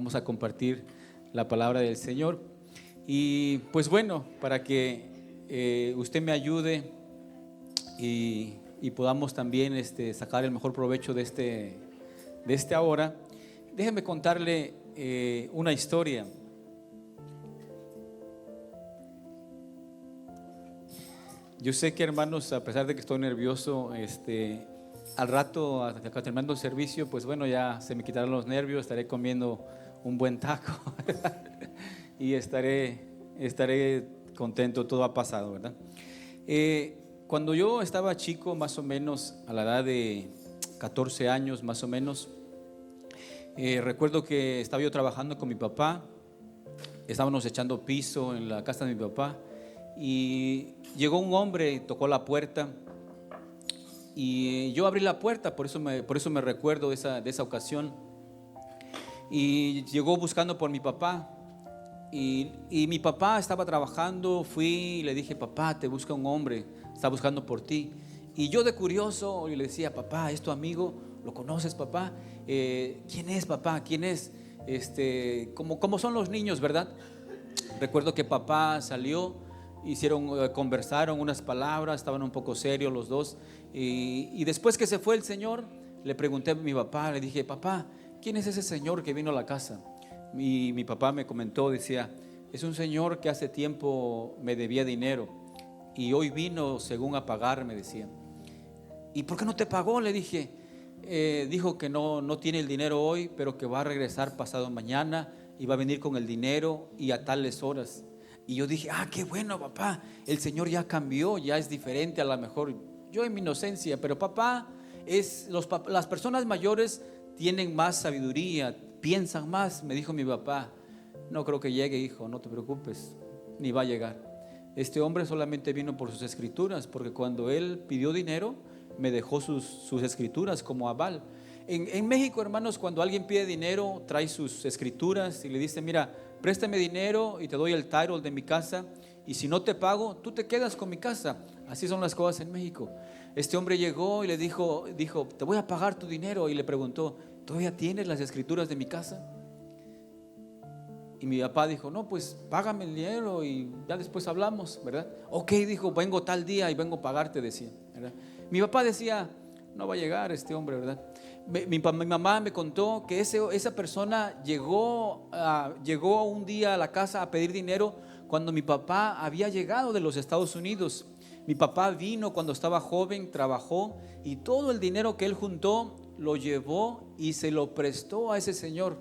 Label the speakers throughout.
Speaker 1: vamos a compartir la palabra del Señor. Y pues bueno, para que usted me ayude y podamos también sacar el mejor provecho de esta hora, déjeme contarle una historia. Yo sé que, hermanos, a pesar de que estoy nervioso, al rato, acá terminando el servicio, pues bueno, ya se me quitarán los nervios, estaré comiendo un buen taco y estaré contento, todo ha pasado, ¿verdad? Cuando yo estaba chico, más o menos a la edad de 14 años, más o menos, recuerdo que estaba yo trabajando con mi papá, estábamos echando piso en la casa de mi papá y llegó un hombre y tocó la puerta. Y yo abrí la puerta, por eso me recuerdo de esa ocasión. Y llegó buscando por mi papá. Y mi papá estaba trabajando. Fui y le dije: papá, te busca un hombre, está buscando por ti. Y yo, de curioso, le decía: papá, ¿es tu amigo? ¿Lo conoces, papá? ¿Quién es, papá? ¿Quién es? Como son los niños, ¿verdad? Recuerdo que papá salió, conversaron unas palabras, estaban un poco serios los dos. Y después que se fue el señor, le pregunté a mi papá, le dije: papá, ¿quién es ese señor que vino a la casa? Y mi papá me comentó, decía: es un señor que hace tiempo me debía dinero y hoy vino según a pagarme, decía. ¿Y por qué no te pagó? Le dije. Dijo que no tiene el dinero hoy, pero que va a regresar pasado mañana y va a venir con el dinero y a tales horas. Y yo dije: qué bueno, papá, el Señor ya cambió, ya es diferente. A lo mejor yo en mi inocencia, pero papá, las personas mayores tienen más sabiduría, piensan más. Me dijo mi papá: no creo que llegue, hijo, no te preocupes, ni va a llegar. Este hombre solamente vino por sus escrituras, porque cuando él pidió dinero me dejó sus escrituras como aval. En México, hermanos, cuando alguien pide dinero, trae sus escrituras y le dice: mira, préstame dinero y te doy el title de mi casa, y si no te pago, tú te quedas con mi casa. Así son las cosas en México. Este hombre llegó y le dijo: te voy a pagar tu dinero. Y le preguntó: ¿todavía tienes las escrituras de mi casa? Y mi papá dijo: no, pues págame el dinero y ya después hablamos, ¿verdad? Ok, dijo: vengo tal día y vengo a pagarte, decía, ¿verdad? Mi papá decía: no va a llegar este hombre, ¿verdad? Mi mamá me contó que esa persona llegó un día a la casa a pedir dinero cuando mi papá había llegado de los Estados Unidos. Mi papá vino cuando estaba joven, trabajó y todo el dinero que él juntó lo llevó y se lo prestó a ese señor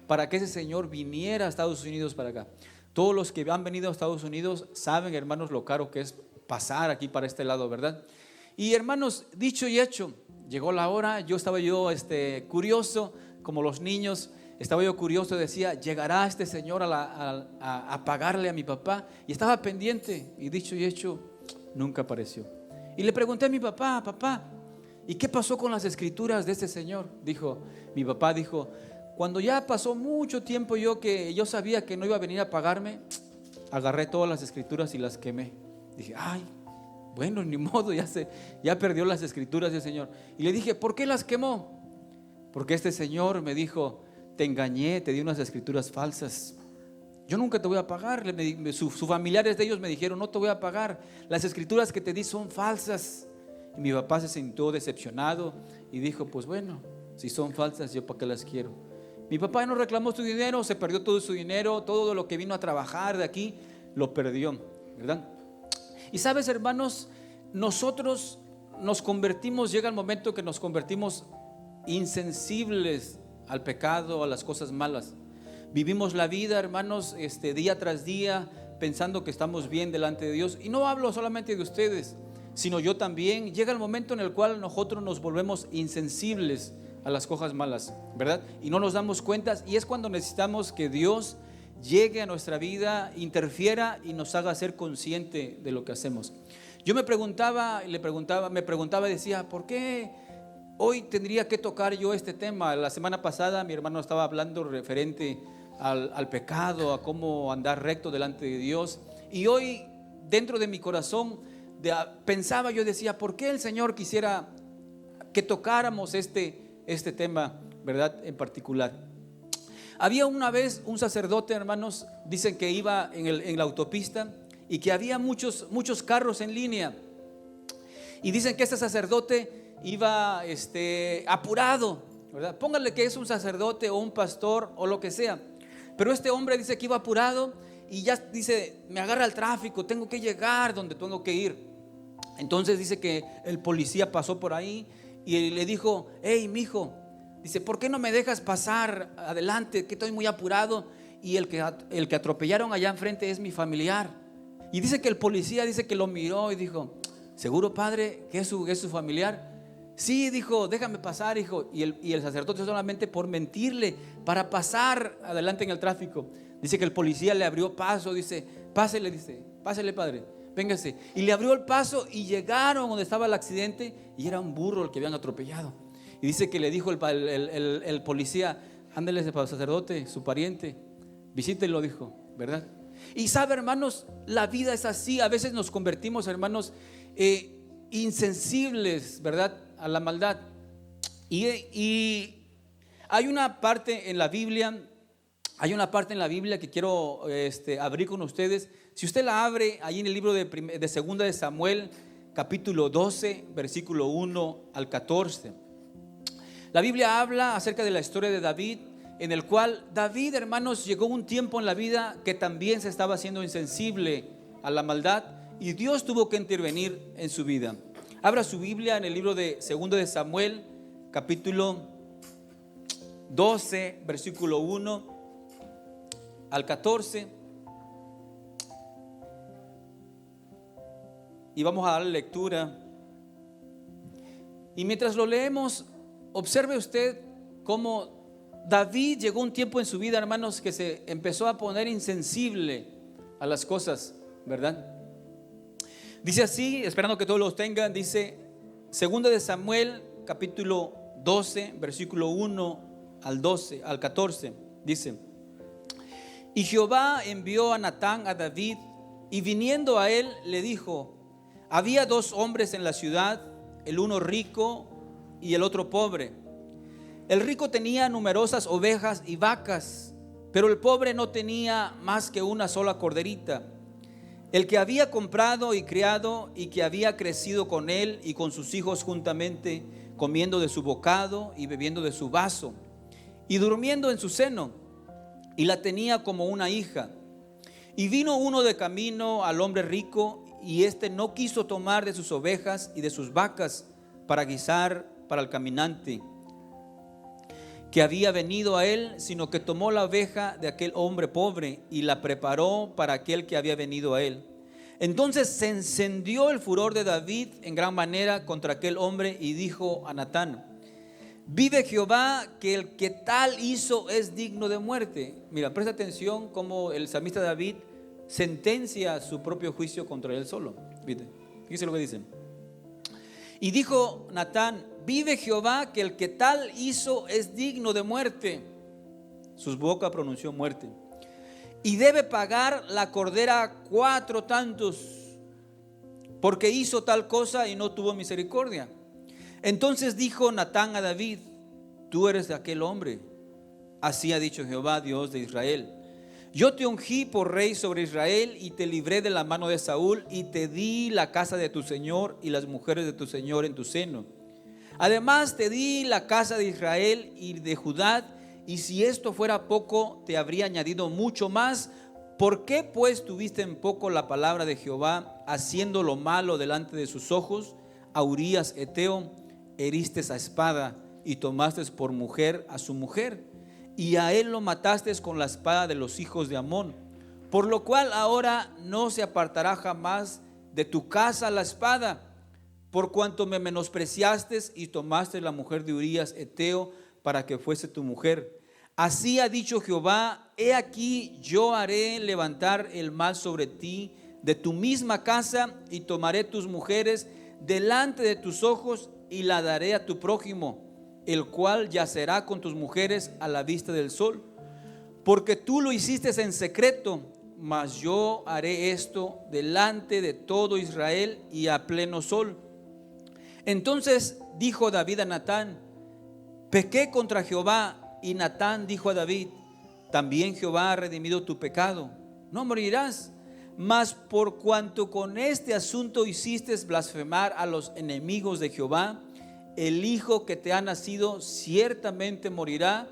Speaker 1: para que ese señor viniera a Estados Unidos para acá. Todos los que han venido a Estados Unidos saben, hermanos, lo caro que es pasar aquí para este lado, ¿verdad? Y, hermanos, dicho y hecho, llegó la hora. Estaba curioso, como los niños. Estaba yo curioso, decía: llegará este señor a pagarle a mi papá. Y estaba pendiente, y dicho y hecho, nunca apareció. Y le pregunté a mi papá: papá, ¿y qué pasó con las escrituras de este señor? Mi papá dijo: cuando ya pasó mucho tiempo que yo sabía que no iba a venir a pagarme, agarré todas las escrituras y las quemé. Dije: bueno, ni modo, ya perdió las escrituras del Señor. Y le dije: ¿por qué las quemó? Porque este señor me dijo: te engañé, te di unas escrituras falsas, yo nunca te voy a pagar. Sus familiares de ellos me dijeron: no te voy a pagar, las escrituras que te di son falsas. Y mi papá se sintió decepcionado y dijo: pues bueno, si son falsas, yo para qué las quiero. Mi papá no reclamó su dinero, se perdió todo su dinero, todo lo que vino a trabajar de aquí lo perdió, ¿verdad? Y sabes, hermanos, nosotros nos convertimos, llega el momento que nos convertimos insensibles al pecado, a las cosas malas. Vivimos la vida, hermanos, día tras día, pensando que estamos bien delante de Dios. Y no hablo solamente de ustedes, sino yo también. Llega el momento en el cual nosotros nos volvemos insensibles a las cosas malas, ¿verdad? Y no nos damos cuenta, y es cuando necesitamos que Dios llegue a nuestra vida, interfiera y nos haga ser consciente de lo que hacemos. Yo me preguntaba y decía: ¿por qué hoy tendría que tocar yo este tema? La semana pasada mi hermano estaba hablando referente al pecado, a cómo andar recto delante de Dios. Y hoy, dentro de mi corazón, pensaba, yo decía: ¿por qué el Señor quisiera que tocáramos este tema, ¿verdad?, en particular? Había una vez un sacerdote, hermanos, dicen que iba en la autopista y que había muchos carros en línea. Y dicen que este sacerdote iba apurado, ¿verdad? Póngale que es un sacerdote o un pastor o lo que sea. Pero este hombre dice que iba apurado y ya dice, me agarra el tráfico, tengo que llegar donde tengo que ir. Entonces dice que el policía pasó por ahí y le dijo, hey, mijo, dice, ¿por qué no me dejas pasar adelante? Que estoy muy apurado y el que atropellaron allá enfrente es mi familiar. Y dice que el policía dice que lo miró y dijo, ¿seguro, padre, que es su familiar? Sí, dijo, déjame pasar, hijo. Y el sacerdote, solamente por mentirle, para pasar adelante en el tráfico, dice que el policía le abrió paso. Dice, pásele, padre, véngase. Y le abrió el paso y llegaron donde estaba el accidente y era un burro el que habían atropellado. Y dice que le dijo el policía, ándele para el sacerdote, su pariente, visítelo, dijo, ¿verdad? Y sabe, hermanos, la vida es así. A veces nos convertimos, hermanos, insensibles, ¿verdad?, a la maldad. Y hay una parte en la Biblia, que quiero abrir con ustedes. Si usted la abre ahí en el libro de Segunda de Samuel, capítulo 12, versículo 1 al 14. La Biblia habla acerca de la historia de David, en el cual David, hermanos, llegó un tiempo en la vida que también se estaba haciendo insensible a la maldad y Dios tuvo que intervenir en su vida. Abra su Biblia en el libro de Segundo de Samuel, capítulo 12, versículo 1 al 14. Y vamos a darle lectura. Y mientras lo leemos, observe usted cómo David llegó un tiempo en su vida, hermanos, que se empezó a poner insensible a las cosas, ¿verdad? Dice así, esperando que todos los tengan, dice Segunda de Samuel, capítulo 12, versículo 1 al 14, dice: y Jehová envió a Natán a David, y viniendo a él le dijo: había dos hombres en la ciudad, el uno rico y el otro pobre. El rico tenía numerosas ovejas y vacas, pero el pobre no tenía más que una sola corderita, el que había comprado y criado, y que había crecido con él y con sus hijos juntamente, comiendo de su bocado y bebiendo de su vaso, y durmiendo en su seno, y la tenía como una hija. Y vino uno de camino al hombre rico, y éste no quiso tomar de sus ovejas y de sus vacas para guisar para el caminante que había venido a él, sino que tomó la oveja de aquel hombre pobre y la preparó para aquel que había venido a él. Entonces se encendió el furor de David en gran manera contra aquel hombre y dijo a Natán: vive Jehová, que el que tal hizo es digno de muerte. Mira, presta atención cómo el salmista David sentencia su propio juicio contra él solo. Fíjese lo que dice. Y dijo Natán: vive Jehová, que el que tal hizo es digno de muerte. Su boca pronunció muerte. Y debe pagar la cordera 4 tantos, porque hizo tal cosa y no tuvo misericordia. Entonces dijo Natán a David: tú eres aquel hombre. Así ha dicho Jehová, Dios de Israel: yo te ungí por rey sobre Israel y te libré de la mano de Saúl y te di la casa de tu señor y las mujeres de tu señor en tu seno. Además te di la casa de Israel y de Judá, y si esto fuera poco, te habría añadido mucho más. ¿Por qué pues tuviste en poco la palabra de Jehová, haciendo lo malo delante de sus ojos? A Urías Eteo heriste a espada y tomaste por mujer a su mujer, y a él lo mataste con la espada de los hijos de Amón, por lo cual ahora no se apartará jamás de tu casa la espada, por cuanto me menospreciaste y tomaste la mujer de Urías Eteo para que fuese tu mujer. Así ha dicho Jehová: he aquí yo haré levantar el mal sobre ti de tu misma casa, y tomaré tus mujeres delante de tus ojos y la daré a tu prójimo, el cual yacerá con tus mujeres a la vista del sol. Porque tú lo hiciste en secreto, mas yo haré esto delante de todo Israel y a pleno sol. Entonces dijo David a Natán: pequé contra Jehová. Y Natán dijo a David: también Jehová ha redimido tu pecado, no morirás. Mas por cuanto con este asunto hiciste blasfemar a los enemigos de Jehová, el hijo que te ha nacido ciertamente morirá.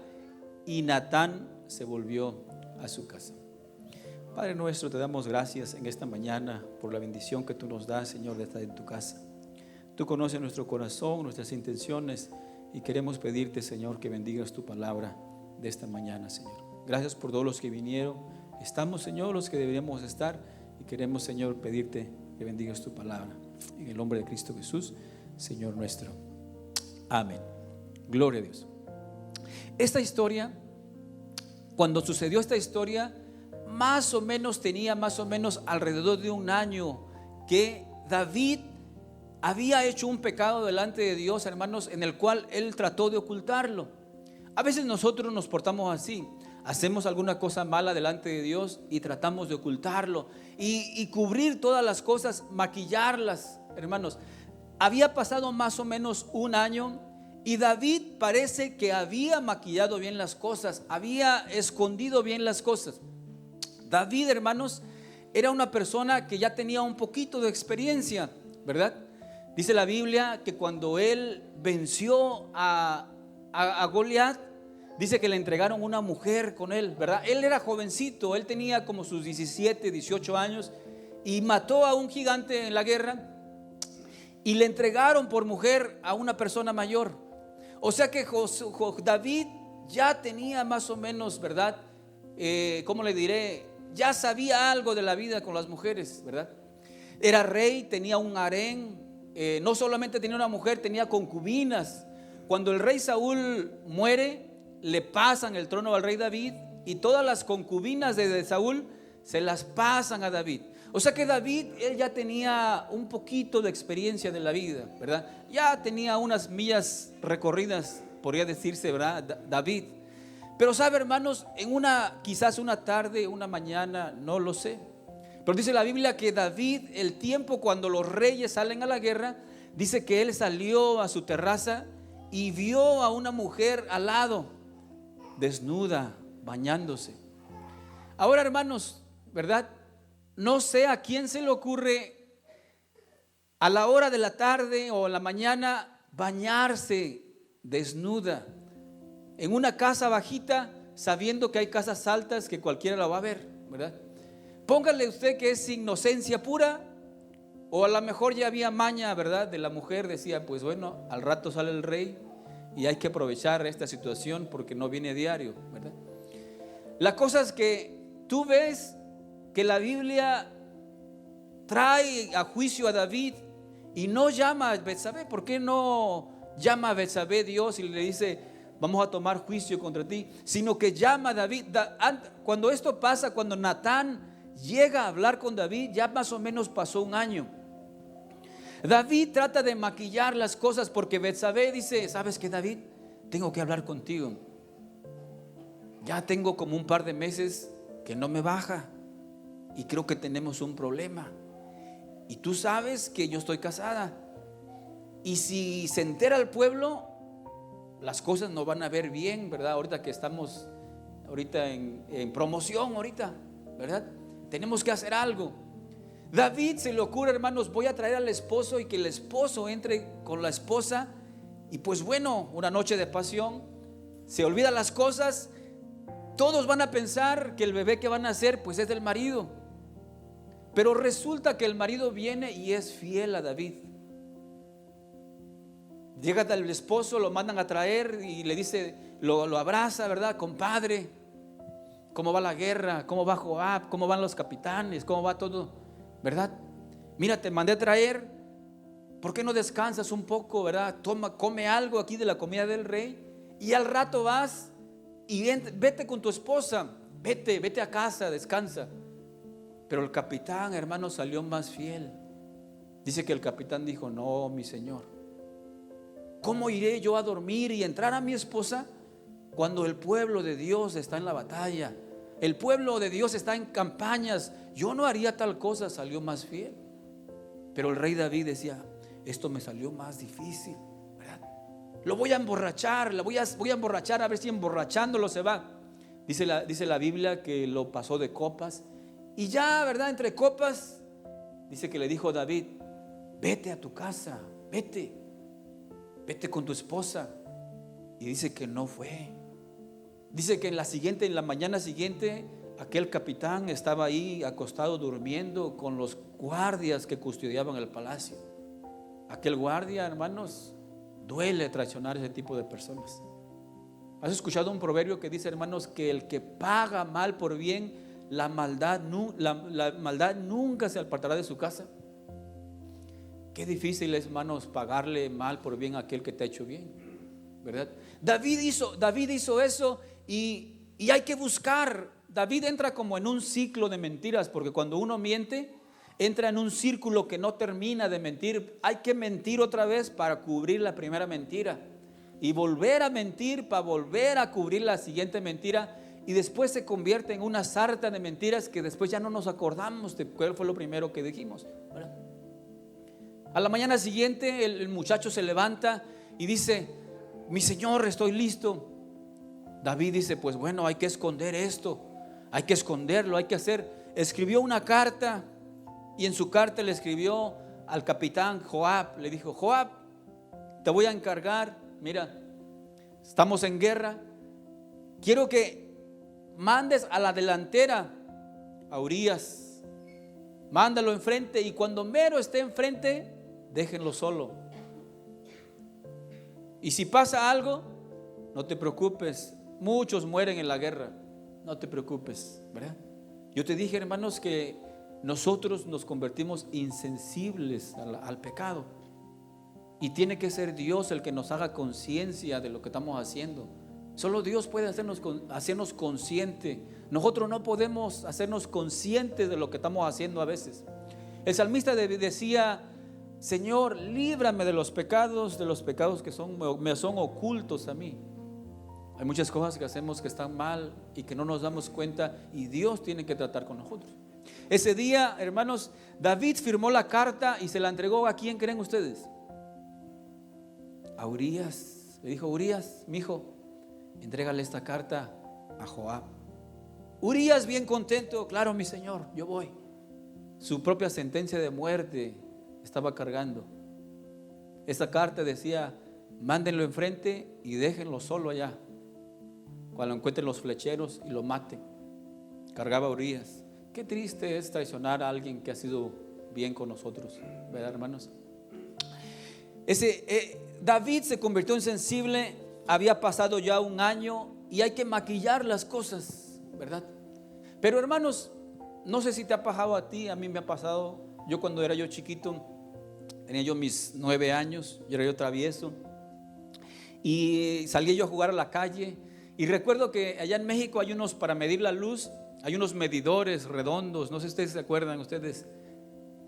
Speaker 1: Y Natán se volvió a su casa. Padre nuestro, te damos gracias en esta mañana por la bendición que tú nos das, Señor, de estar en tu casa. Tú conoces nuestro corazón, nuestras intenciones, y queremos pedirte, Señor, que bendigas tu palabra de esta mañana, Señor. Gracias por todos los que vinieron. Estamos, Señor, los que deberíamos estar, y queremos, Señor, pedirte que bendigas tu palabra. En el nombre de Cristo Jesús, Señor nuestro. Amén. Gloria a Dios. Esta historia, cuando sucedió esta historia, más o menos tenía más o menos alrededor de un año que David había hecho un pecado delante de Dios, hermanos, en el cual él trató de ocultarlo. A veces nosotros nos portamos así. Hacemos alguna cosa mala delante de Dios y tratamos de ocultarlo y cubrir todas las cosas, maquillarlas, hermanos. Había pasado más o menos un año y David parece que había maquillado bien las cosas, había escondido bien las cosas. David, hermanos, era una persona que ya tenía un poquito de experiencia, ¿verdad? Dice la Biblia que cuando él venció a Goliat, dice que le entregaron una mujer con él, ¿verdad? Él era jovencito, él tenía como sus 17, 18 años y mató a un gigante en la guerra y le entregaron por mujer a una persona mayor. O sea que David ya tenía más o menos, ¿verdad? ¿Cómo le diré? Ya sabía algo de la vida con las mujeres, ¿verdad? Era rey, tenía un harén, no solamente tenía una mujer, tenía concubinas. Cuando el rey Saúl muere, le pasan el trono al rey David y todas las concubinas de Saúl se las pasan a David. O sea que David, él ya tenía un poquito de experiencia de la vida, ¿verdad? Ya tenía unas millas recorridas, podría decirse, ¿verdad? David. Pero sabe, hermanos, quizás una tarde, una mañana, no lo sé, pero dice la Biblia que David, el tiempo cuando los reyes salen a la guerra, dice que él salió a su terraza y vio a una mujer al lado, desnuda, bañándose. Ahora, hermanos, ¿verdad? No sé a quién se le ocurre a la hora de la tarde o en la mañana bañarse desnuda en una casa bajita, sabiendo que hay casas altas que cualquiera la va a ver, ¿verdad? Póngale usted que es inocencia pura, o a lo mejor ya había maña, ¿verdad? De la mujer, decía, pues bueno, al rato sale el rey y hay que aprovechar esta situación porque no viene diario, ¿verdad? La cosa es que tú ves que la Biblia trae a juicio a David y no llama a Betsabé. ¿Por qué no llama a Betsabé Dios y le dice, vamos a tomar juicio contra ti? Sino que llama a David. Cuando esto pasa, cuando Natán llega a hablar con David, ya más o menos pasó un año. David trata de maquillar las cosas porque Betsabé dice, ¿sabes qué, David? Tengo que hablar contigo. Ya tengo como un par de meses que no me baja y creo que tenemos un problema. Y tú sabes que yo estoy casada. Y si se entera el pueblo, las cosas no van a ver bien, ¿verdad? Ahorita que estamos en promoción ahorita, ¿verdad? Tenemos que hacer algo. David se le ocurre, hermanos, voy a traer al esposo y que el esposo entre con la esposa. Y pues bueno, una noche de pasión, se olvidan las cosas. Todos van a pensar que el bebé que van a hacer pues es del marido. Pero resulta que el marido viene y es fiel a David. Llega el esposo, lo mandan a traer y le dice, lo abraza, ¿verdad? Compadre, ¿cómo va la guerra? ¿Cómo va Joab? ¿Cómo van los capitanes? ¿Cómo va todo? ¿Verdad? Mira, te mandé a traer. ¿Por qué no descansas un poco, verdad? Come algo aquí de la comida del rey y al rato vas y vete con tu esposa. Vete a casa, descansa. Pero el capitán, hermano, salió más fiel. Dice que el capitán dijo, no, mi señor, ¿cómo iré yo a dormir y entrar a mi esposa cuando el pueblo de Dios está en la batalla? El pueblo de Dios está en campañas. Yo no haría tal cosa. Salió más fiel. Pero el rey David decía, esto me salió más difícil, ¿verdad? Lo voy a emborrachar, voy a emborrachar a ver si emborrachándolo se va. Dice la Biblia que lo pasó de copas. Y ya, ¿verdad? Entre copas, dice que le dijo a David: vete a tu casa, vete con tu esposa. Y dice que no fue. Dice que en la mañana siguiente, aquel capitán estaba ahí acostado durmiendo con los guardias que custodiaban el palacio. Aquel guardia, hermanos, duele traicionar a ese tipo de personas. ¿Has escuchado un proverbio que dice, hermanos, que el que paga mal por bien, la maldad nunca se apartará de su casa? Qué difícil es, hermanos, pagarle mal por bien a aquel que te ha hecho bien, ¿verdad? David hizo eso y hay que buscar. David entra como en un ciclo de mentiras, porque cuando uno miente, entra en un círculo que no termina de mentir. Hay que mentir otra vez para cubrir la primera mentira, y volver a mentir para volver a cubrir la siguiente mentira, y después se convierte en una sarta de mentiras que después ya no nos acordamos de cuál fue lo primero que dijimos, ¿verdad? A la mañana siguiente el muchacho se levanta y dice: mi señor, estoy listo. David dice: pues bueno, hay que esconder esto, hay que esconderlo, hay que hacer. Escribió una carta, y en su carta le escribió al capitán Joab. Le dijo: Joab, te voy a encargar, mira, estamos en guerra, quiero que mandes a la delantera a Urías, mándalo enfrente, y cuando mero esté enfrente, déjenlo solo. Y si pasa algo, no te preocupes, muchos mueren en la guerra, no te preocupes, ¿verdad? Yo te dije, hermanos, que nosotros nos convertimos insensibles al pecado, y tiene que ser Dios el que nos haga conciencia de lo que estamos haciendo. Solo Dios puede hacernos consciente. Nosotros no podemos hacernos conscientes de lo que estamos haciendo a veces. El salmista decía: Señor, líbrame de los pecados que me son ocultos a mí. Hay muchas cosas que hacemos que están mal y que no nos damos cuenta, y Dios tiene que tratar con nosotros. Ese día, hermanos, David firmó la carta y se la entregó. ¿A quién creen ustedes? A Urías. Le dijo: Urías, mi hijo, entrégale esta carta a Joab. Urías, bien contento: claro, mi señor, yo voy. Su propia sentencia de muerte estaba cargando. Esta carta decía: mándenlo enfrente y déjenlo solo allá, cuando encuentren los flecheros, y lo maten. Cargaba Urías. Qué triste es traicionar a alguien que ha sido bien con nosotros, ¿verdad, hermanos? David se convirtió en sensible. Había pasado ya un año y hay que maquillar las cosas, ¿verdad? Pero, hermanos, no sé si te ha pasado a ti, a mí me ha pasado. Yo, cuando era yo chiquito, tenía yo mis 9 años, yo era yo travieso, y salía yo a jugar a la calle. Y recuerdo que allá en México hay unos, para medir la luz, hay unos medidores redondos. No sé si ustedes se acuerdan, ustedes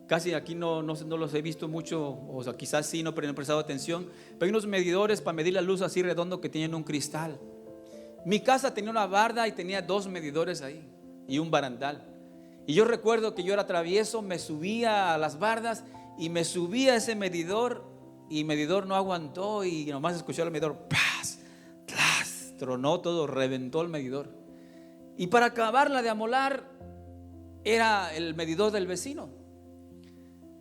Speaker 1: casi aquí no los he visto mucho, o sea, quizás sí, pero no he prestado atención. Pero hay unos medidores para medir la luz así redondo que tienen un cristal. Mi casa tenía una barda y tenía 2 medidores ahí y un barandal. Y yo recuerdo que yo era travieso, me subía a las bardas y me subía a ese medidor, y el medidor no aguantó y nomás escuchó el medidor, ¡paz! ¡Tlas! Tronó todo, reventó el medidor. Y para acabarla de amolar, era el medidor del vecino.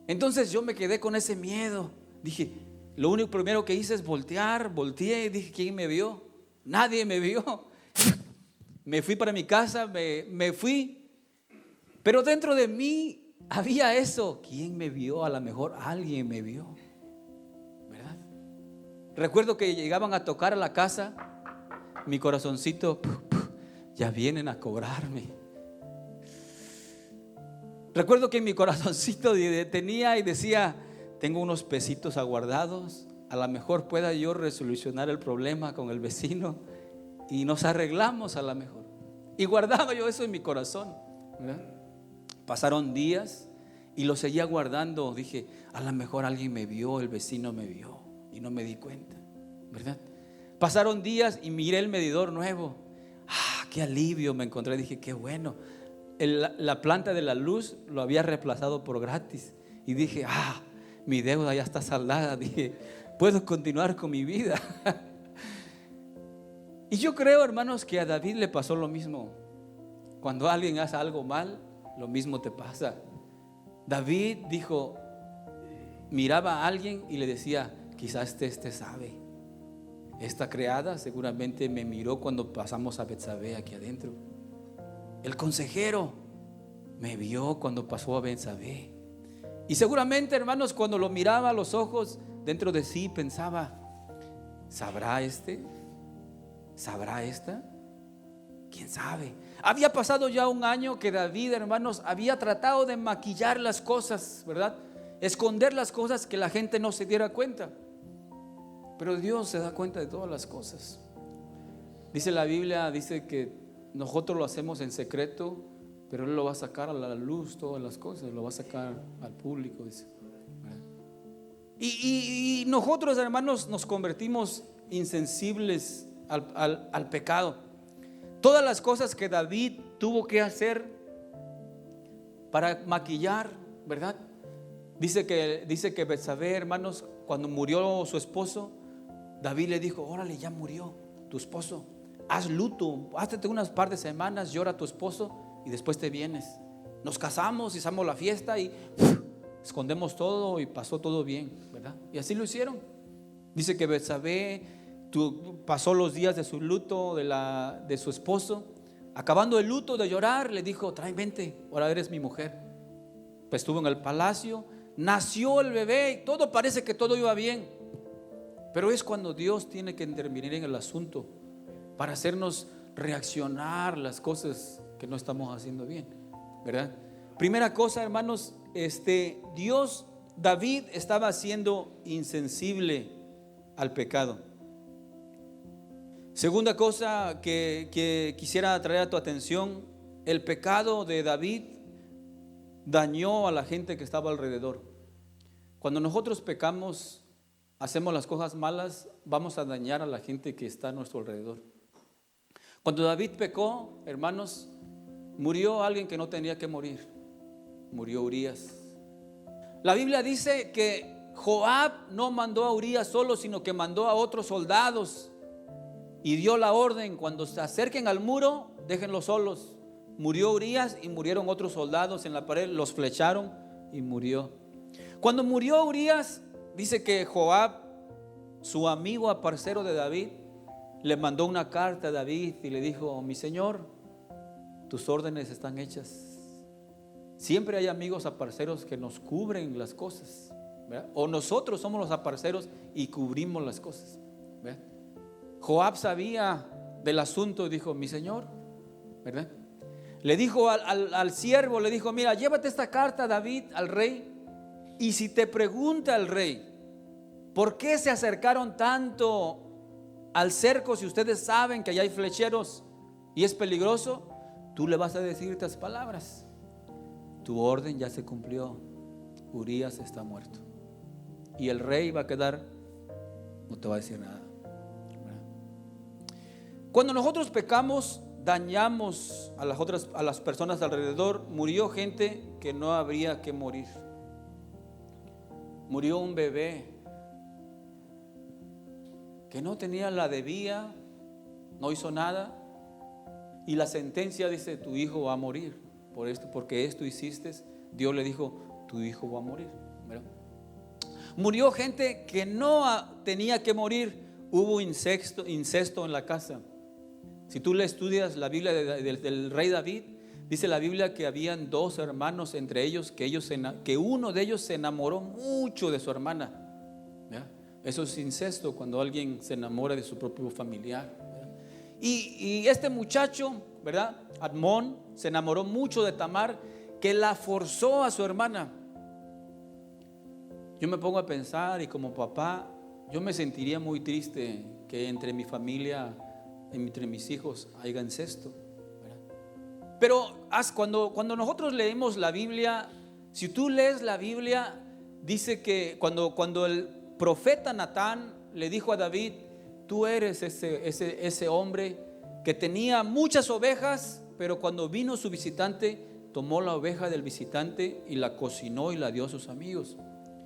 Speaker 1: Entonces yo me quedé con ese miedo. Dije, lo único primero que hice es volteé y dije: ¿quién me vio? Nadie me vio. Me fui para mi casa, me fui. Pero dentro de mí había eso: ¿quién me vio? A lo mejor alguien me vio, ¿verdad? Recuerdo que llegaban a tocar a la casa, mi corazoncito, ya vienen a cobrarme. Recuerdo que mi corazoncito detenía y decía: tengo unos pesitos aguardados, a lo mejor pueda yo resolucionar el problema con el vecino y nos arreglamos a lo mejor. Y guardaba yo eso en mi corazón, ¿verdad? Pasaron días y lo seguía guardando. Dije: a lo mejor alguien me vio, el vecino me vio y no me di cuenta, ¿verdad? Pasaron días y miré el medidor nuevo. Qué alivio me encontré. Dije: qué bueno. La planta de la luz lo había reemplazado por gratis. Y dije: mi deuda ya está saldada. Dije: puedo continuar con mi vida. Y yo creo, hermanos, que a David le pasó lo mismo. Cuando alguien hace algo mal, lo mismo te pasa. David dijo, miraba a alguien y le decía, quizás este sabe. Esta criada seguramente me miró cuando pasamos a Betsabé aquí adentro. El consejero me vio cuando pasó a Betsabé. Y seguramente, hermanos, cuando lo miraba a los ojos, dentro de sí pensaba, ¿sabrá este? ¿Sabrá esta? ¿Quién sabe? Había pasado ya un año que David, hermanos, había tratado de maquillar las cosas, ¿verdad? Esconder las cosas, que la gente no se diera cuenta. Pero Dios se da cuenta de todas las cosas. Dice la Biblia, dice que nosotros lo hacemos en secreto, pero Él lo va a sacar a la luz, todas las cosas, lo va a sacar al público, dice. Y nosotros, hermanos, nos convertimos insensibles al pecado. Todas las cosas que David tuvo que hacer para maquillar, ¿verdad? Dice que Betsabé, hermanos, cuando murió su esposo, David le dijo, órale, ya murió tu esposo, haz luto, hazte unas par de semanas, llora a tu esposo y después te vienes. Nos casamos, hicimos la fiesta y escondemos todo y pasó todo bien, ¿verdad? Y así lo hicieron. Dice que Betsabé pasó los días de su luto de su esposo. Acabando el luto de llorar, le dijo, vente, ahora eres mi mujer. Pues estuvo en el palacio, nació el bebé y todo parece que todo iba bien. Pero es cuando Dios tiene que intervenir en el asunto para hacernos reaccionar las cosas que no estamos haciendo bien, ¿verdad? Primera cosa, hermanos, David estaba siendo insensible al pecado. Segunda cosa que quisiera traer a tu atención, el pecado de David dañó a la gente que estaba alrededor. Cuando nosotros pecamos, hacemos las cosas malas, vamos a dañar a la gente que está a nuestro alrededor. Cuando David pecó, hermanos, murió alguien que no tenía que morir. Murió Urías. La Biblia dice que Joab no mandó a Urías solo, sino que mandó a otros soldados y dio la orden, cuando se acerquen al muro, déjenlos solos. Murió Urías y murieron otros soldados en la pared, los flecharon y murió. Cuando murió Urías, dice que Joab, su amigo aparcero de David, le mandó una carta a David y le dijo, mi señor, tus órdenes están hechas. Siempre hay amigos aparceros que nos cubren las cosas, ¿verdad? O nosotros somos los aparceros y cubrimos las cosas, ¿verdad? Joab sabía del asunto y dijo, mi señor, ¿verdad? Le dijo al siervo, le dijo, mira, llévate esta carta, David, al rey, y si te pregunta el rey, ¿por qué se acercaron tanto al cerco si ustedes saben que allá hay flecheros y es peligroso? Tú le vas a decir estas palabras: tu orden ya se cumplió, Urías está muerto. Y el rey va a quedar, no te va a decir nada. Cuando nosotros pecamos, dañamos a las personas alrededor. Murió gente que no habría que morir. Murió un bebé que no tenía la debía, no hizo nada, y la sentencia dice, tu hijo va a morir por esto, porque esto hiciste. Dios le dijo, tu hijo va a morir, ¿verdad? Murió gente que no tenía que morir. Hubo incesto en la casa. Si tú le estudias la Biblia del rey David, dice la Biblia que habían dos hermanos entre ellos, que uno de ellos se enamoró mucho de su hermana, ¿verdad? Eso es incesto, cuando alguien se enamora de su propio familiar, ¿verdad? Y este muchacho, ¿verdad? Amnón se enamoró mucho de Tamar, que la forzó a su hermana. Yo me pongo a pensar, y como papá, yo me sentiría muy triste que entre mi familia, entre mis hijos, haya incesto, ¿verdad? Pero cuando nosotros leemos la Biblia, si tú lees la Biblia, dice que cuando el profeta Natán le dijo a David, tú eres ese hombre que tenía muchas ovejas, pero cuando vino su visitante, tomó la oveja del visitante y la cocinó y la dio a sus amigos.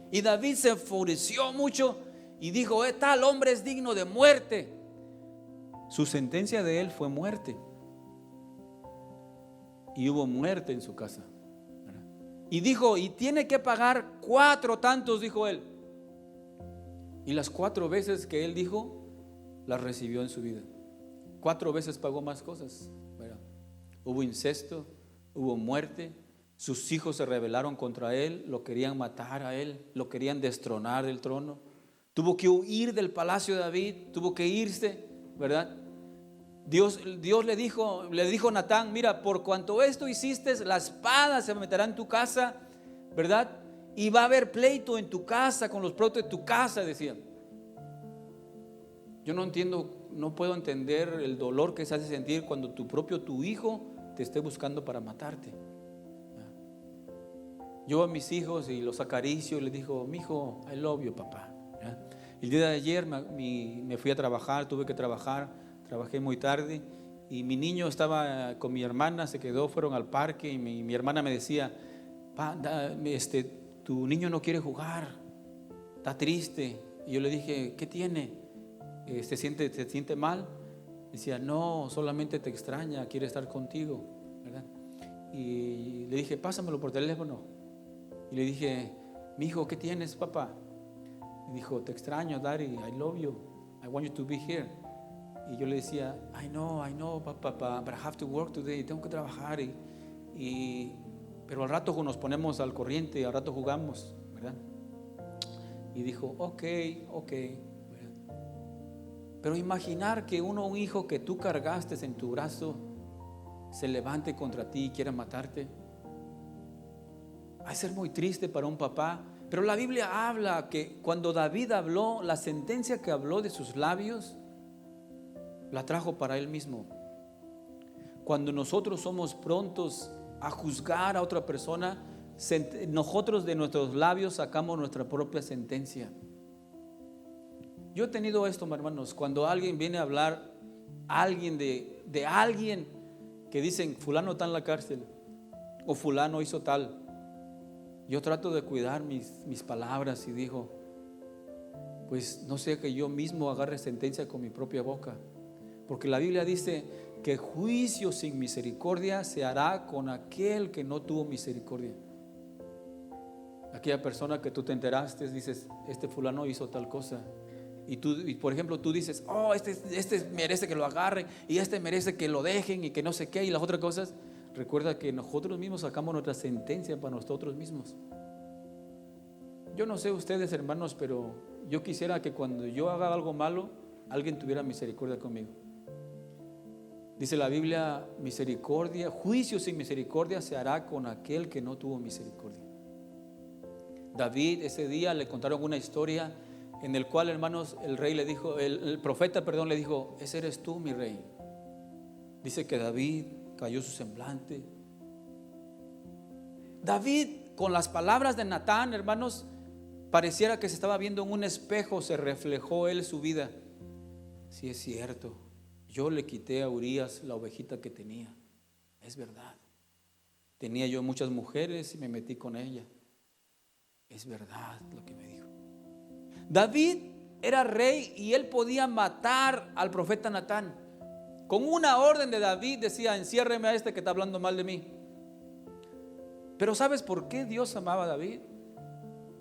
Speaker 1: Y David se enfureció mucho y dijo, tal hombre es digno de muerte. Su sentencia de él fue muerte. Y hubo muerte en su casa. Y dijo, y tiene que pagar 4 tantos, dijo él. Y las 4 veces que él dijo, las recibió en su vida. 4 veces pagó más cosas. Hubo incesto, hubo muerte. Sus hijos se rebelaron contra él, lo querían matar a él, lo querían destronar del trono. Tuvo que huir del palacio de David, tuvo que irse, ¿verdad? Dios le dijo a Natán, mira, por cuanto esto hiciste, la espada se meterá en tu casa, ¿verdad? Y va a haber pleito en tu casa, con los propios de tu casa, decía. Yo no entiendo, no puedo entender el dolor que se hace sentir cuando tu hijo te esté buscando para matarte. Yo a mis hijos y los acaricio y les digo, mi hijo, I love you, papá. El día de ayer me fui a trabajar, tuve que trabajar, trabajé muy tarde y mi niño estaba con mi hermana, se quedó, fueron al parque y mi hermana me decía, tu niño no quiere jugar, está triste. Y yo le dije, ¿qué tiene? ¿Se siente mal? Decía, no, solamente te extraña, quiere estar contigo, ¿verdad? Y le dije, pásamelo por teléfono. Y le dije, mi hijo, ¿qué tienes, papá? Y dijo, te extraño, Daddy, I love you, I want you to be here. Y yo le decía, I know, papá, but I have to work today, tengo que trabajar. Pero al rato nos ponemos al corriente y al rato jugamos, ¿verdad? Y dijo, ok. Pero imaginar que un hijo que tú cargaste en tu brazo se levante contra ti y quiera matarte, va a ser muy triste para un papá. Pero la Biblia habla que cuando David habló, la sentencia que habló de sus labios, la trajo para él mismo. Cuando nosotros somos prontos a juzgar a otra persona, nosotros de nuestros labios sacamos nuestra propia sentencia. Yo he tenido esto, hermanos, cuando alguien viene a hablar, alguien de alguien que dicen, fulano está en la cárcel o fulano hizo tal, yo trato de cuidar mis palabras y digo, pues no sea que yo mismo agarre sentencia con mi propia boca, porque la Biblia dice que juicio sin misericordia se hará con aquel que no tuvo misericordia. Aquella persona que tú te enteraste, dices, este fulano hizo tal cosa. Y por ejemplo, tú dices, oh, este merece que lo agarren y este merece que lo dejen y que no sé qué y las otras cosas. Recuerda que nosotros mismos sacamos nuestra sentencia para nosotros mismos. Yo no sé ustedes, hermanos, pero yo quisiera que cuando yo haga algo malo, alguien tuviera misericordia conmigo. Dice la Biblia, misericordia, juicio sin misericordia se hará con aquel que no tuvo misericordia. David, ese día le contaron una historia en el cual, hermanos, el profeta le dijo, ese eres tú, mi rey. Dice que David cayó su semblante. David, con las palabras de Natán, hermanos, pareciera que se estaba viendo en un espejo, se reflejó él su vida. Sí, es cierto, yo le quité a Urías la ovejita que tenía, es verdad. Tenía yo muchas mujeres y me metí con ella, es verdad lo que me dijo. David era rey y él podía matar al profeta Natán. Con una orden de David decía, enciérreme a este que está hablando mal de mí. Pero ¿sabes por qué Dios amaba a David?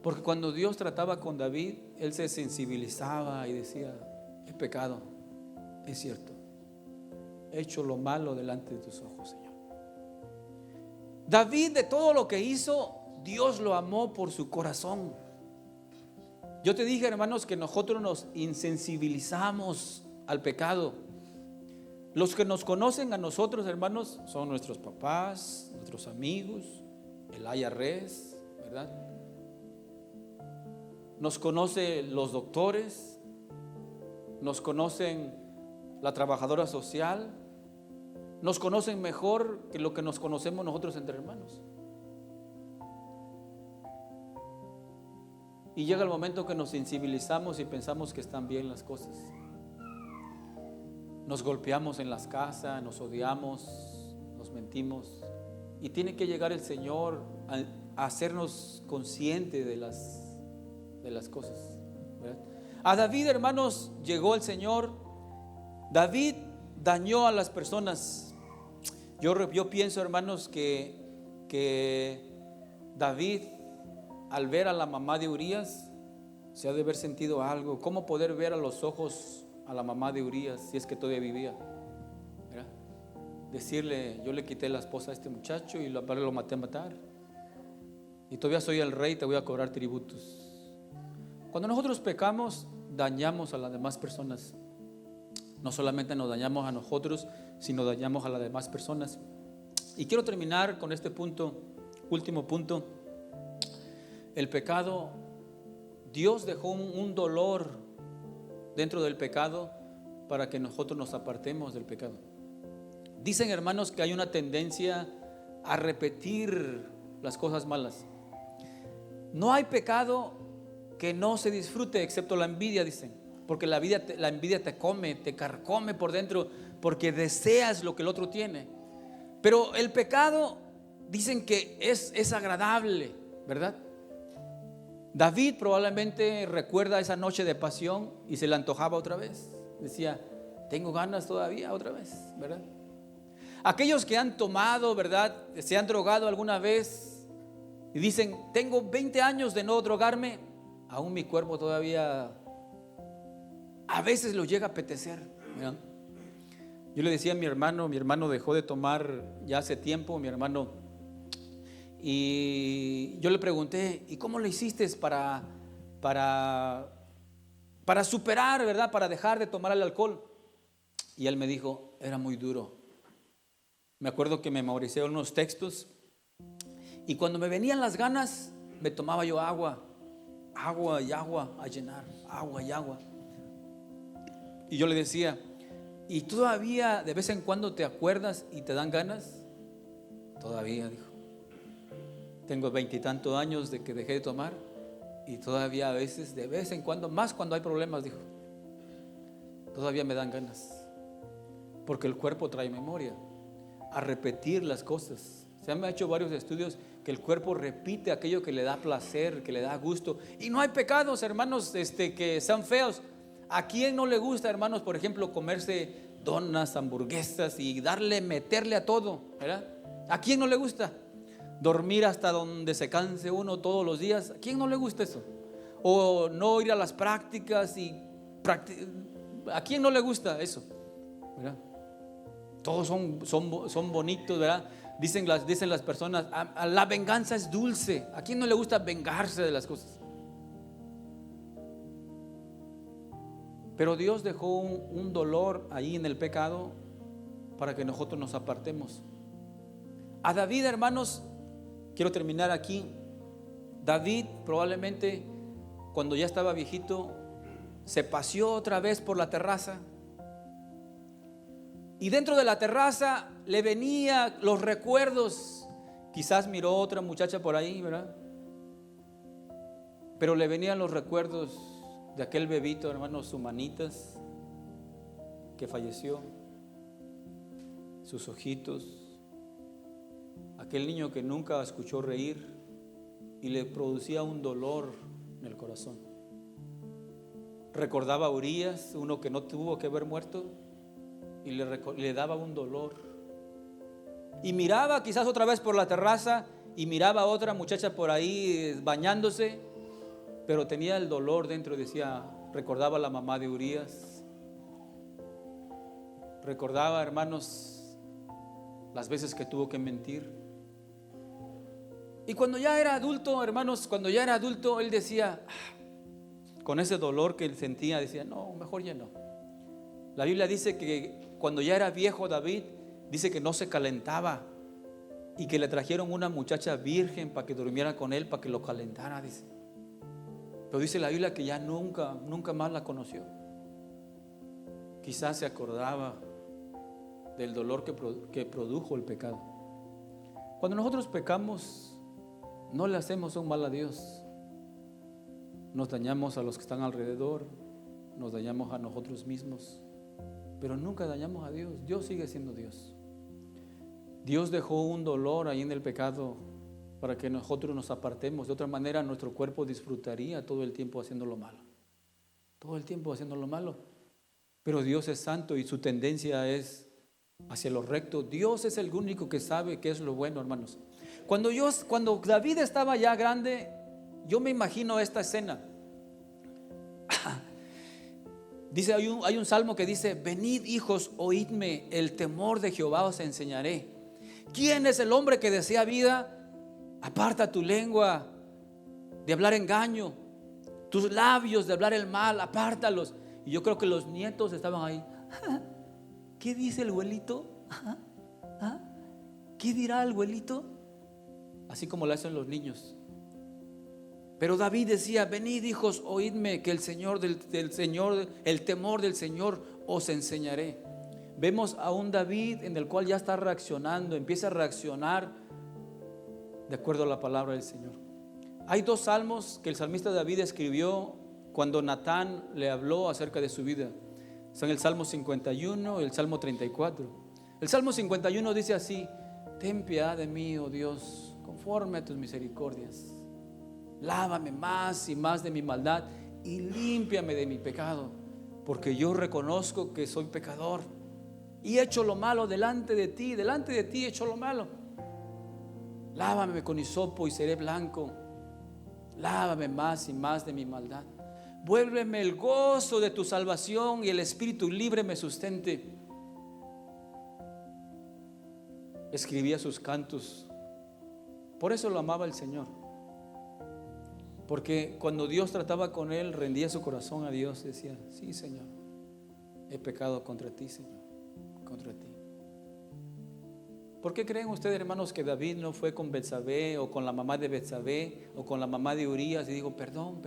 Speaker 1: Porque cuando Dios trataba con David, él se sensibilizaba y decía, he pecado, es cierto, he hecho lo malo delante de tus ojos, Señor. David, de todo lo que hizo, Dios lo amó por su corazón. Yo te dije, hermanos, que nosotros nos insensibilizamos al pecado. Los que nos conocen a nosotros, hermanos, son nuestros papás, nuestros amigos, el IRS, ¿verdad? Nos conocen los doctores, nos conocen la trabajadora social, nos conocen mejor que lo que nos conocemos nosotros entre hermanos. Y llega el momento que nos sensibilizamos y pensamos que están bien las cosas. Nos golpeamos en las casas, nos odiamos, nos mentimos. Y tiene que llegar el Señor a hacernos conscientes de las cosas, ¿verdad? A David, hermanos, llegó el Señor David dañó a las personas. Yo pienso, hermanos, que David, al ver a la mamá de Urías, se ha de haber sentido algo. ¿Cómo poder ver a los ojos a la mamá de Urías si es que todavía vivía? ¿Verdad? Decirle, yo le quité la esposa a este muchacho y lo maté a matar, y todavía soy el rey, te voy a cobrar tributos. Cuando nosotros pecamos, dañamos a las demás personas. No solamente nos dañamos a nosotros, sino dañamos a las demás personas. Y quiero terminar con este punto, último punto. El pecado, Dios dejó un dolor dentro del pecado para que nosotros nos apartemos del pecado. Dicen, hermanos, que hay una tendencia a repetir las cosas malas. No hay pecado que no se disfrute excepto la envidia, dicen. Porque la envidia te come, te carcome por dentro, porque deseas lo que el otro tiene. Pero el pecado, dicen que es agradable, ¿verdad? David probablemente recuerda esa noche de pasión y se le antojaba otra vez. Decía, tengo ganas todavía otra vez, ¿verdad? Aquellos que han tomado, ¿verdad?, se han drogado alguna vez y dicen, tengo 20 años de no drogarme, aún mi cuerpo todavía a veces lo llega a apetecer, ¿verdad? Yo le decía a mi hermano dejó de tomar ya hace tiempo, mi hermano, y yo le pregunté, ¿y cómo lo hiciste para superar, ¿verdad?, para dejar de tomar el alcohol? Y él me dijo, era muy duro. Me acuerdo que me memoricé unos textos y cuando me venían las ganas, me tomaba yo agua y agua a llenar, agua y agua. Y yo le decía, ¿y todavía de vez en cuando te acuerdas y te dan ganas? Todavía, dijo. Tengo 20 y tantos años de que dejé de tomar y todavía a veces, de vez en cuando, más cuando hay problemas, dijo, todavía me dan ganas. Porque el cuerpo trae memoria a repetir las cosas. Se han hecho varios estudios que el cuerpo repite aquello que le da placer, que le da gusto. Y no hay pecados, hermanos, que sean feos. ¿A quién no le gusta, hermanos, por ejemplo, comerse donas, hamburguesas y meterle a todo, ¿verdad? ¿A quién no le gusta? Dormir hasta donde se canse uno todos los días. ¿A quién no le gusta eso? O no ir a las prácticas ¿a quién no le gusta eso? ¿Verdad? Todos son bonitos, ¿verdad? Dicen las personas, la venganza es dulce. ¿A quién no le gusta vengarse de las cosas? Pero Dios dejó un dolor ahí en el pecado para que nosotros nos apartemos. A David, hermanos, quiero terminar aquí. David probablemente cuando ya estaba viejito se paseó otra vez por la terraza y dentro de la terraza le venían los recuerdos. Quizás miró otra muchacha por ahí, ¿verdad? Pero le venían los recuerdos de aquel bebito, hermanos, su manitas que falleció, sus ojitos, aquel niño que nunca escuchó reír y le producía un dolor en el corazón. Recordaba a Urías, uno que no tuvo que haber muerto, y le daba un dolor. Y miraba quizás otra vez por la terraza y miraba a otra muchacha por ahí bañándose, pero tenía el dolor dentro. Decía, recordaba a la mamá de Urías, recordaba, hermanos, las veces que tuvo que mentir. Y cuando ya era adulto, hermanos, él decía, con ese dolor que él sentía, decía, no, mejor ya no. La Biblia dice que cuando ya era viejo David, dice que no se calentaba y que le trajeron una muchacha virgen para que durmiera con él, para que lo calentara, dice. Pero dice la Biblia que ya nunca más la conoció. Quizás se acordaba del dolor que produjo el pecado. Cuando nosotros pecamos, no le hacemos un mal a Dios. Nos dañamos a los que están alrededor, nos dañamos a nosotros mismos, pero nunca dañamos a Dios. Dios sigue siendo Dios. Dios dejó un dolor ahí en el pecado para que nosotros nos apartemos. De otra manera, nuestro cuerpo disfrutaría todo el tiempo haciendo lo malo. Todo el tiempo haciendo lo malo. Pero Dios es santo y su tendencia es hacia lo recto. Dios es el único que sabe qué es lo bueno, hermanos. Cuando David estaba ya grande, yo me imagino esta escena. Dice, hay un salmo que dice: venid, hijos, oídme, el temor de Jehová os enseñaré. ¿Quién es el hombre que desea vida? Aparta tu lengua de hablar engaño, tus labios de hablar el mal, apártalos. Y yo creo que los nietos estaban ahí. ¿Qué dice el abuelito? ¿Qué dirá el abuelito? Así como lo hacen los niños. Pero David decía: venid, hijos, oídme, que el temor del Señor os enseñaré. Vemos a un David en el cual ya está reaccionando, empieza a reaccionar de acuerdo a la palabra del Señor. Hay dos salmos que el salmista David escribió cuando Natán le habló acerca de su vida. Son el Salmo 51 y el Salmo 34. El Salmo 51 dice así: ten piedad de mí, oh Dios, conforme a tus misericordias. Lávame más y más de mi maldad y límpiame de mi pecado, porque yo reconozco que soy pecador y he hecho lo malo delante de ti he hecho lo malo. Lávame con hisopo y seré blanco. Lávame más y más de mi maldad. Vuélveme el gozo de tu salvación y el espíritu libre me sustente. Escribía sus cantos. Por eso lo amaba el Señor. Porque cuando Dios trataba con él, rendía su corazón a Dios. Decía: sí, Señor, he pecado contra ti, Señor, contra ti. ¿Por qué creen ustedes, hermanos, que David no fue con Betsabé o con la mamá de Betsabé o con la mamá de Urías y dijo: perdón?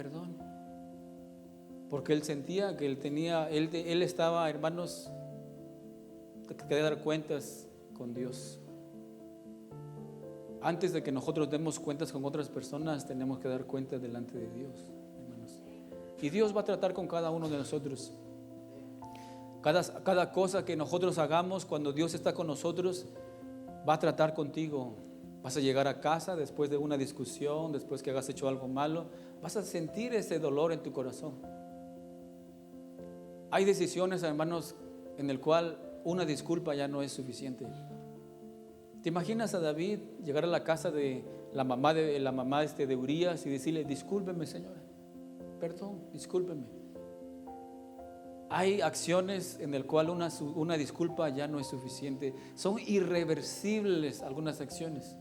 Speaker 1: Porque él sentía que él estaba, hermanos, que dar cuentas con Dios. Antes de que nosotros demos cuentas con otras personas, tenemos que dar cuentas delante de Dios, hermanos. Y Dios va a tratar con cada uno de nosotros. Cada cosa que nosotros hagamos, cuando Dios está con nosotros, va a tratar contigo. Vas a llegar a casa después de una discusión, después que hayas hecho algo malo, vas a sentir ese dolor en tu corazón. Hay decisiones, hermanos, en el cual una disculpa ya no es suficiente. ¿Te imaginas a David llegar a la casa de la mamá de Urías y decirle: discúlpeme, señora, perdón, discúlpeme? Hay acciones en el cual una disculpa ya no es suficiente. Son irreversibles algunas acciones.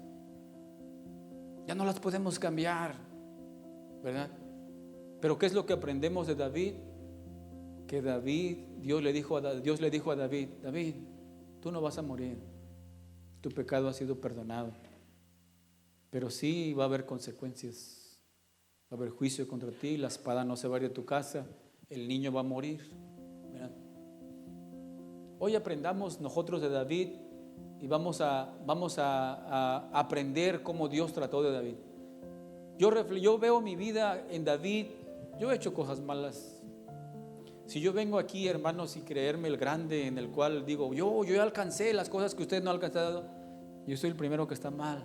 Speaker 1: Ya no las podemos cambiar, ¿verdad? Pero ¿qué es lo que aprendemos de David? Que Dios le dijo a David: David, tú no vas a morir. Tu pecado ha sido perdonado. Pero sí va a haber consecuencias. Va a haber juicio contra ti. La espada no se va a ir de tu casa. El niño va a morir. ¿Verdad? Hoy aprendamos nosotros de David y vamos a aprender cómo Dios trató de David. Yo veo mi vida en David. Yo he hecho cosas malas. Si yo vengo aquí, hermanos, y creerme el grande en el cual digo: yo ya alcancé las cosas que ustedes no han alcanzado, yo soy el primero que está mal.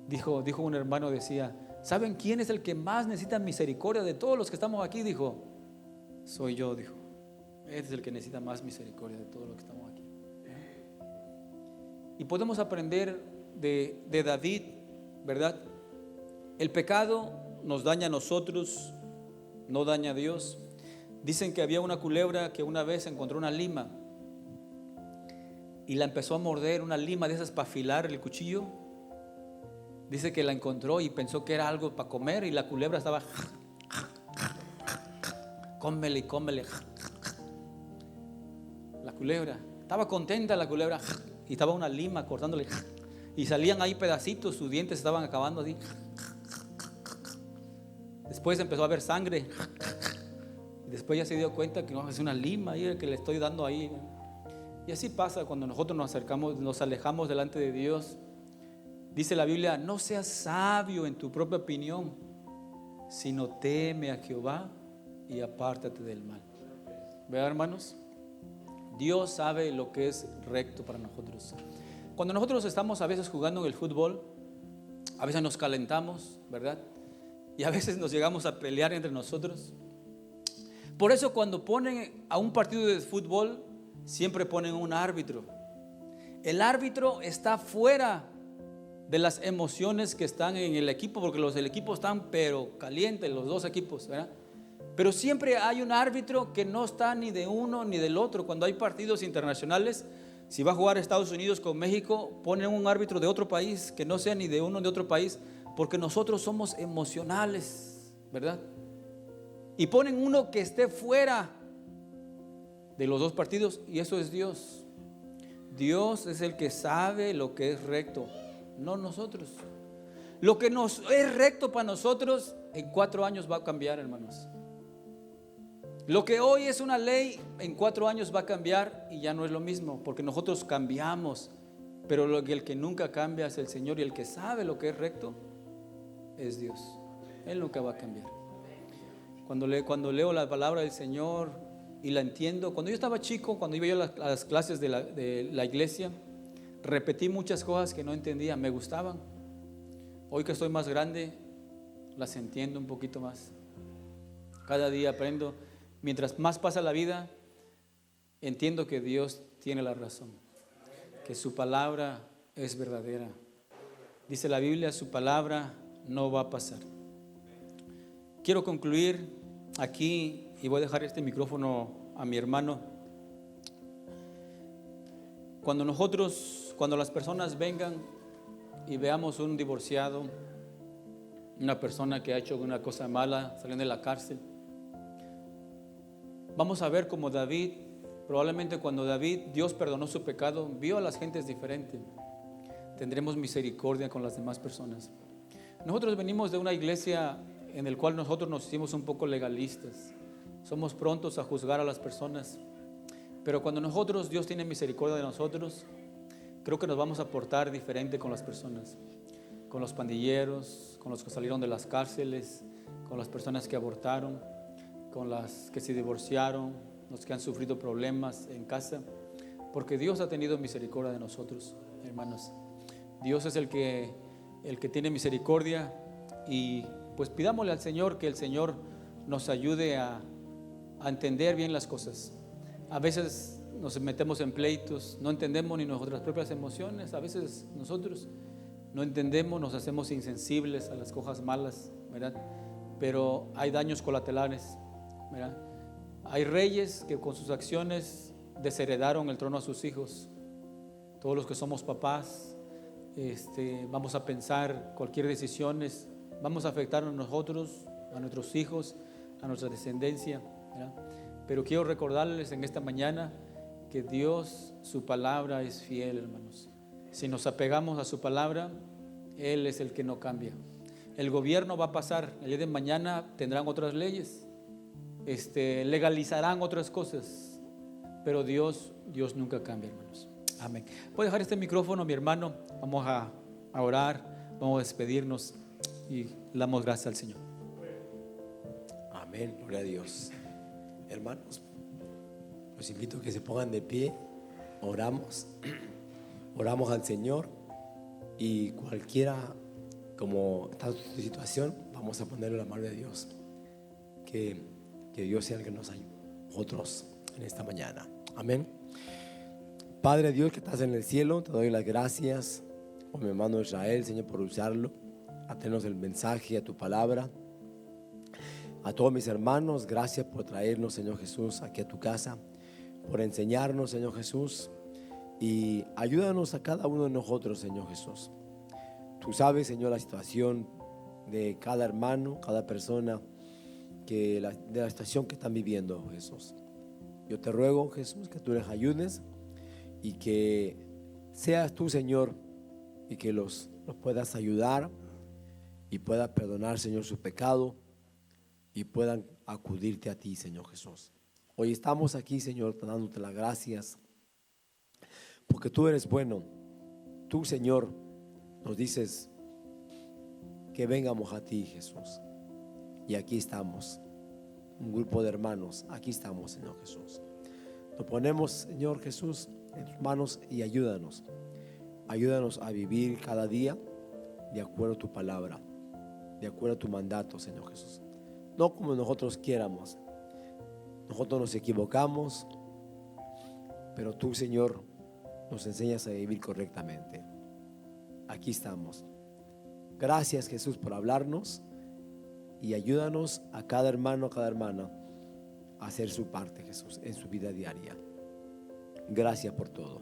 Speaker 1: Dijo un hermano, decía: ¿saben quién es el que más necesita misericordia de todos los que estamos aquí? Dijo: soy yo, dijo. Este es el que necesita más misericordia de todos los que estamos aquí. Y podemos aprender de David, ¿verdad? El pecado nos daña a nosotros, no daña a Dios. Dicen que había una culebra que una vez encontró una lima y la empezó a morder, una lima de esas para afilar el cuchillo. Dice que la encontró y pensó que era algo para comer, y la culebra estaba cómele y cómele. La culebra estaba contenta, la culebra, y estaba una lima cortándole y salían ahí pedacitos, sus dientes estaban acabando así. Después empezó a ver sangre y después ya se dio cuenta que no, es una lima ahí que le estoy dando ahí. Y así pasa cuando nosotros nos alejamos delante de Dios. Dice la Biblia: no seas sabio en tu propia opinión, sino teme a Jehová y apártate del mal. ¿Verdad, hermanos? Dios sabe lo que es recto para nosotros. Cuando nosotros estamos a veces jugando en el fútbol, a veces nos calentamos, ¿verdad? Y a veces nos llegamos a pelear entre nosotros. Por eso cuando ponen a un partido de fútbol, siempre ponen un árbitro. El árbitro está fuera de las emociones que están en el equipo, porque el equipo están pero calientes, los dos equipos, ¿verdad? Pero siempre hay un árbitro que no está ni de uno ni del otro. Cuando hay partidos internacionales, si va a jugar Estados Unidos con México, ponen un árbitro de otro país, que no sea ni de uno ni de otro país, porque nosotros somos emocionales, ¿verdad? Y ponen uno que esté fuera de los dos partidos, y eso es Dios. Dios es el que sabe lo que es recto, no nosotros. Lo que nos es recto para nosotros, en 4 años va a cambiar, hermanos. Lo que hoy es una ley, en 4 años va a cambiar y ya no es lo mismo, porque nosotros cambiamos. Pero el que nunca cambia es el Señor, y el que sabe lo que es recto es Dios. Él nunca va a cambiar. Cuando leo la palabra del Señor y la entiendo, cuando yo estaba chico, cuando iba yo a las clases de la iglesia, repetí muchas cosas que no entendía, me gustaban. Hoy que estoy más grande, las entiendo un poquito más. Cada día aprendo. Mientras más pasa la vida, entiendo que Dios tiene la razón, que su palabra es verdadera. Dice la Biblia, su palabra no va a pasar. Quiero concluir aquí y voy a dejar este micrófono a mi hermano. Cuando las personas vengan y veamos un divorciado, una persona que ha hecho una cosa mala, saliendo de la cárcel, vamos a ver como David. Probablemente cuando Dios perdonó su pecado, vio a las gentes diferente. Tendremos misericordia con las demás personas. Nosotros venimos de una iglesia en el cual nosotros nos hicimos un poco legalistas. Somos prontos a juzgar a las personas. Pero cuando Dios tiene misericordia de nosotros, creo que nos vamos a portar diferente con las personas. Con los pandilleros, con los que salieron de las cárceles, con las personas que abortaron, con las que se divorciaron, los que han sufrido problemas en casa, porque Dios ha tenido misericordia de nosotros, hermanos. Dios es el que tiene misericordia, y pues pidámosle al Señor que el Señor nos ayude a entender bien las cosas. A veces nos metemos en pleitos, no entendemos ni nuestras propias emociones. A veces nosotros no entendemos, nos hacemos insensibles a las cosas malas, ¿verdad? Pero hay daños colaterales, ¿verdad? Hay reyes que con sus acciones desheredaron el trono a sus hijos. Todos los que somos papás, vamos a pensar cualquier decisión, vamos a afectar a nosotros, a nuestros hijos, a nuestra descendencia, ¿verdad? Pero quiero recordarles en esta mañana que Dios, su palabra es fiel, hermanos. Si nos apegamos a su palabra, Él es el que no cambia. El gobierno va a pasar, el día de mañana tendrán otras leyes, legalizarán otras cosas, pero Dios nunca cambia, hermanos. Amén. Voy a dejar este micrófono a mi hermano. Vamos a orar, vamos a despedirnos y le damos gracias al Señor.
Speaker 2: Amén, gloria a Dios. Hermanos, los invito a que se pongan de pie. Oramos al Señor, y cualquiera como está su situación, vamos a ponerle la mano de Dios. Que Dios sea el que nos ayude nosotros en esta mañana. Amén. Padre Dios que estás en el cielo, te doy las gracias por mi hermano Israel, Señor, por usarlo a tenernos el mensaje, a tu palabra. A todos mis hermanos, gracias por traernos, Señor Jesús, aquí a tu casa, por enseñarnos, Señor Jesús, y ayúdanos a cada uno de nosotros, Señor Jesús. Tú sabes, Señor, la situación de cada hermano, cada persona, de la situación que están viviendo, Jesús. Yo te ruego, Jesús, que tú les ayudes y que seas tú, Señor, y que los puedas ayudar y puedas perdonar, Señor, su pecado, y puedan acudirte a ti, Señor Jesús. Hoy estamos aquí, Señor, dándote las gracias porque tú eres bueno. Tú, Señor, nos dices que vengamos a ti, Jesús, y aquí estamos, un grupo de hermanos. Aquí estamos, Señor Jesús. Nos ponemos, Señor Jesús, en tus manos, y ayúdanos a vivir cada día de acuerdo a tu palabra, de acuerdo a tu mandato, Señor Jesús. No como nosotros quieramos, nosotros nos equivocamos, pero tú, Señor, nos enseñas a vivir correctamente. Aquí estamos. Gracias, Jesús, por hablarnos, y ayúdanos a cada hermano, a cada hermana a hacer su parte, Jesús, en su vida diaria. Gracias por todo.